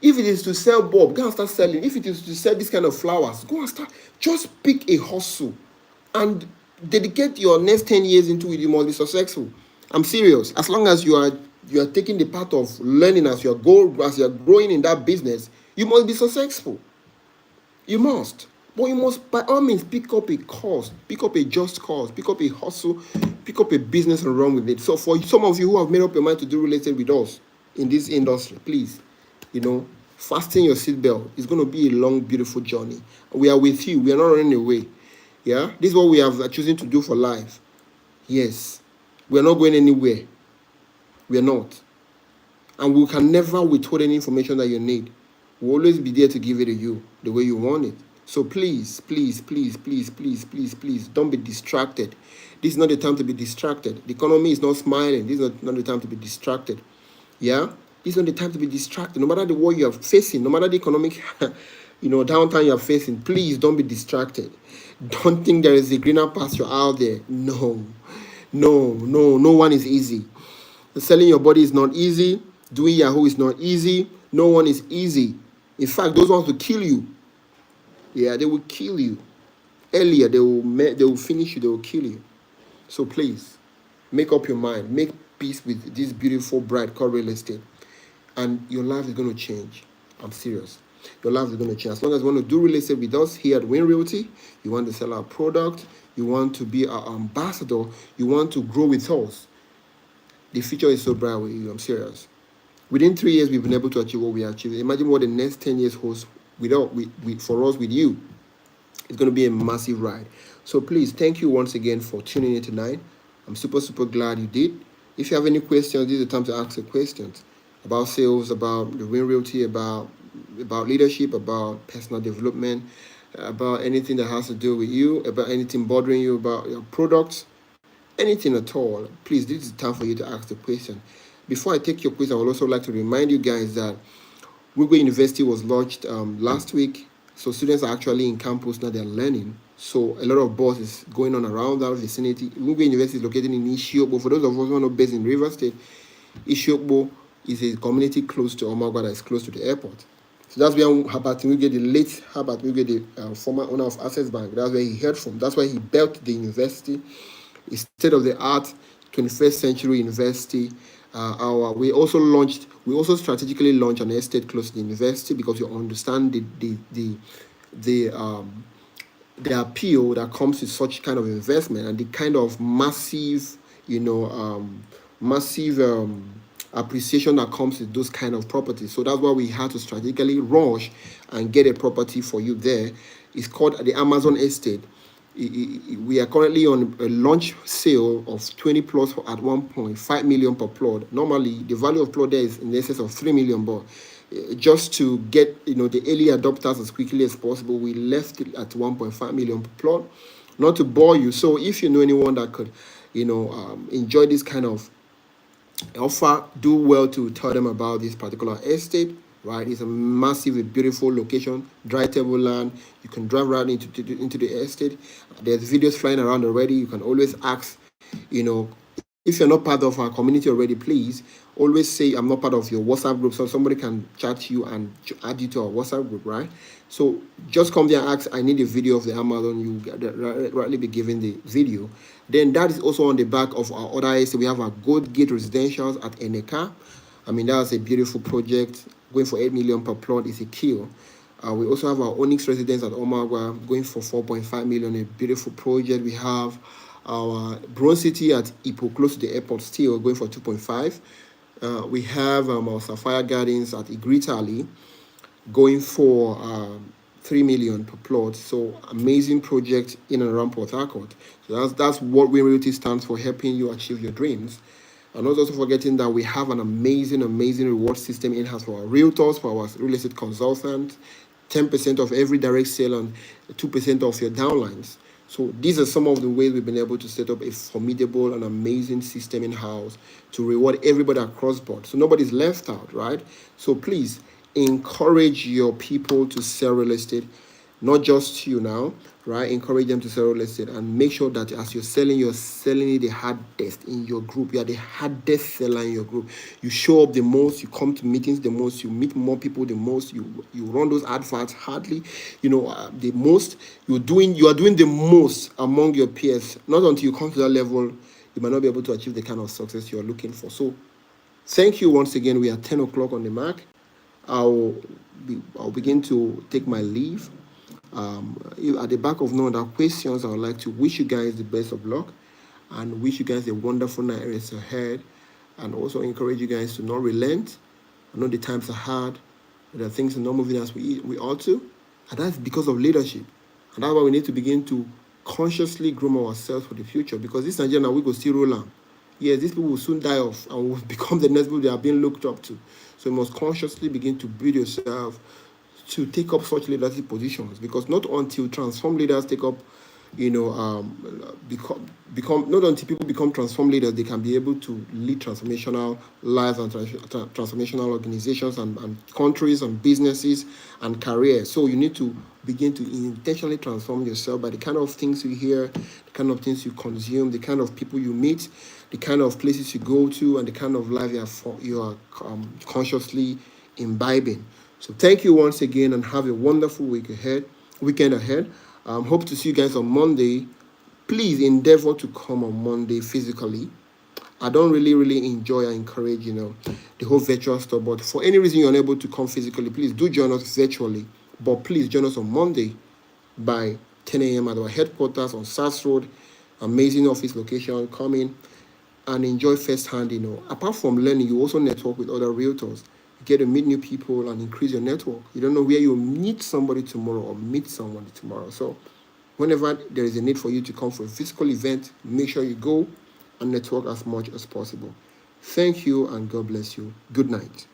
If it is to sell bulb, go and start selling. If it is to sell this kind of flowers, go and start. Just pick a hustle and dedicate your next 10 years into it. You must be successful. I'm serious. As long as you are taking the path of learning as you're growing in that business, you must be successful. You must. But you must, by all means, pick up a course, pick up a just cause, pick up a hustle, pick up a business and run with it. So for some of you who have made up your mind to do real estate with us in this industry, please, fasten your seatbelt. It's going to be a long, beautiful journey. We are with you. We are not running away. Yeah? This is what we have chosen to do for life. Yes. We are not going anywhere. We are not. And we can never withhold any information that you need. We'll always be there to give it to you the way you want it. So please, please, please, please, please, please, please, don't be distracted. This is not the time to be distracted. The economy is not smiling. This is not the time to be distracted. Yeah? This is not the time to be distracted. No matter the war you are facing, no matter the economic, downturn you are facing, please don't be distracted. Don't think there is a greener pasture out there. No one is easy. Selling your body is not easy. Doing Yahoo is not easy. No one is easy. In fact, those ones will kill you. Yeah, they will kill you. Earlier, they will finish you. They will kill you. So please, make up your mind. Make peace with this beautiful bride called real estate. And your life is going to change. I'm serious. Your life is going to change. As long as you want to do real estate with us here at Win Realty, you want to sell our product, you want to be our ambassador, you want to grow with us, the future is so bright with you. I'm serious. Within 3 years, we've been able to achieve what we achieved. Imagine what the next 10 years holds for us with you. It's going to be a massive ride. So please, thank you once again for tuning in tonight. I'm super, super glad you did. If you have any questions, this is the time to ask the questions about sales, about the Win Realty, about leadership, about personal development, about anything that has to do with you, about anything bothering you about your products, anything at all. Please, this is the time for you to ask the question. Before I take your question, I would also like to remind you guys that Wigwe University was launched last week. So students are actually in campus now, they're learning. So a lot of buzz is going on around that vicinity. Wigwe University is located in Ishiokbo. For those of us who are not based in River State, Ishiokbo is a community close to Omagwa that is close to the airport. So that's where Herbert Wigwe, the late Herbert Wigwe, the former owner of Access Bank, that's where he heard from. That's why he built the university, a state-of-the-art 21st century university. We also strategically launched an estate close to the university because we understand the appeal that comes with such kind of investment and the kind of massive appreciation that comes with those kind of properties. So that's why we had to strategically rush and get a property for you there. It's called the Amazon Estate. We are currently on a launch sale of 20 plots at 1.5 million per plot. Normally, the value of plot there is in excess of 3 million, but just to get the early adopters as quickly as possible, we left it at 1.5 million per plot. Not to bore you, so if you know anyone that could, enjoy this kind of offer, do well to tell them about this particular estate. Right, it's a massive, beautiful location, dry table land. You can drive right into the estate. There's videos flying around already. You can always ask, if you're not part of our community already, please always say I'm not part of your WhatsApp group, so somebody can chat you and add you to our WhatsApp group, right? So just come there and ask, I need a video of the Amazon. You rightly be given the video. Then that is also on the back of our other estate. We have our Gold Gate Residentials at Eneka. I mean, that's a beautiful project. Going for 8 million per plot is a kill. We also have our Onyx residence at Omagwa going for 4.5 million, a beautiful project. We have our Bronze City at Ipo, close to the airport, still going for 2.5. We have our Sapphire Gardens at Igritali going for 3 million per plot. So amazing project in and around Port Harcourt. So that's what Win Realty stands for, helping you achieve your dreams. And not also forgetting that we have an amazing reward system in-house for our realtors, for our real estate consultants, 10% of every direct sale and 2% of your downlines. So these are some of the ways we've been able to set up a formidable and amazing system in-house to reward everybody across board. So nobody's left out, right? So please encourage your people to sell real estate, not just you now, right? Encourage them to sell real estate and make sure that as you're selling it the hardest in your group. You are the hardest seller in your group. You show up the most, you come to meetings the most, you meet more people the most, you run those adverts hardly, the most. You are doing the most among your peers. Not until you come to that level, you might not be able to achieve the kind of success you're looking for. So thank you once again. We are 10 o'clock on the mark. I'll begin to take my leave. At the back of no other questions, I would like to wish you guys the best of luck and wish you guys a wonderful night rest ahead, and also encourage you guys to not relent. I know the times are hard, there are things are not moving as we ought to, and that's because of leadership. And that's why we need to begin to consciously groom ourselves for the future, because this Nigeria, we go still roll on. Yes, these people will soon die off and will become the next people they are being looked up to. So you must consciously begin to build yourself to take up such leadership positions, because not until transform leaders take up, become not until people become transform leaders, they can be able to lead transformational lives and transformational organizations and countries and businesses and careers. So you need to begin to intentionally transform yourself by the kind of things you hear, the kind of things you consume, the kind of people you meet, the kind of places you go to, and the kind of life you are consciously imbibing. So thank you once again, and have a wonderful weekend ahead. Hope to see you guys on Monday. Please endeavor to come on Monday physically. I don't really enjoy or encourage, the whole virtual stuff. But for any reason you're unable to come physically, please do join us virtually. But please join us on Monday by 10 a.m. at our headquarters on South Road. Amazing office location. Come in and enjoy firsthand, Apart from learning, you also network with other realtors. You get to meet new people and increase your network. You don't know where you'll meet somebody tomorrow or meet somebody tomorrow. So whenever there is a need for you to come for a physical event, make sure you go and network as much as possible. Thank you, and God bless you. Good night.